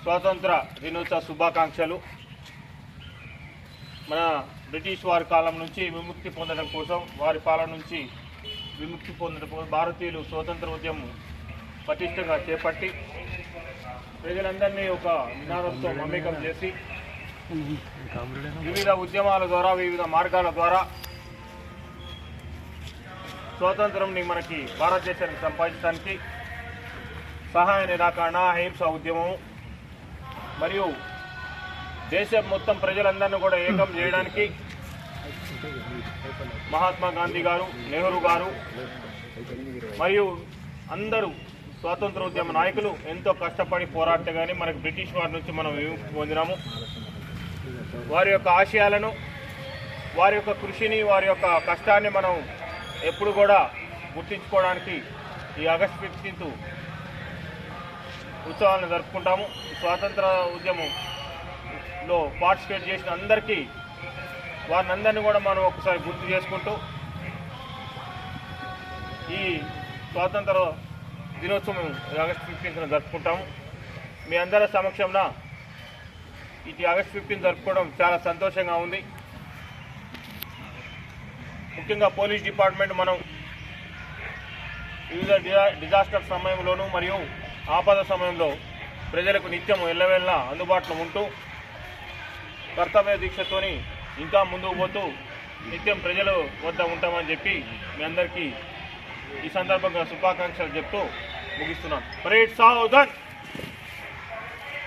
స్వాతంత్ర దినోత్సవ శుభాకాంక్షలు. మన బ్రిటిష్ వారి కాలం నుంచి విముక్తి పొందడం కోసం, వారి పాలన నుంచి విముక్తి పొందడం కోసం భారతీయులు స్వాతంత్ర ఉద్యమం పటిష్టంగా చేపట్టి ప్రజలందరినీ ఒక నినాదంతో మమేకం చేసి వివిధ ఉద్యమాల ద్వారా, వివిధ మార్గాల ద్వారా స్వాతంత్రంని మనకి భారతదేశానికి సంపాదించడానికి సహాయ నిరాకరణ, అహింస ఉద్యమం మరియు దేశం మొత్తం ప్రజలందరినీ కూడా ఏకం చేయడానికి మహాత్మా గాంధీ గారు, నెహ్రూ గారు మరియు అందరూ స్వాతంత్ర ఉద్యమ నాయకులు ఎంతో కష్టపడి పోరాడితే కానీ మనకు బ్రిటిష్ వారి నుంచి మనం విముక్తి పొందినాము. వారి యొక్క ఆశయాలను, వారి యొక్క కృషిని, వారి యొక్క కష్టాన్ని మనం ఎప్పుడు కూడా గుర్తించుకోవడానికి ఈ ఆగస్టు 15 ఉత్సవాలను జరుపుకుంటాము. స్వాతంత్ర ఉద్యమంలో పార్టిసిపేట్ చేసిన అందరికీ వారినందరినీ కూడా మనం ఒకసారి గుర్తు చేసుకుంటూ ఈ స్వాతంత్ర దినోత్సవం ఆగస్టు 15న జరుపుకుంటాము. మీ అందరి సమక్షంలో ఇది ఆగస్టు 15 జరుపుకోవడం చాలా సంతోషంగా ఉంది. ముఖ్యంగా పోలీస్ డిపార్ట్మెంట్ మనం వివిధ డిజాస్టర్ సమయంలోనూ మరియు ఆపద సమయంలో ప్రజలకు నిత్యం ఎల్లవేళలా అందుబాటులో ఉంటూ కర్తవ్య దీక్షతోని ఇంకా ముందుకు పోతూ నిత్యం ప్రజల వద్ద ఉంటామని చెప్పి మీ అందరికీ ఈ సందర్భంగా శుభాకాంక్షలు చెప్తూ ముగిస్తున్నాను. పరేడ్ సావధాన్.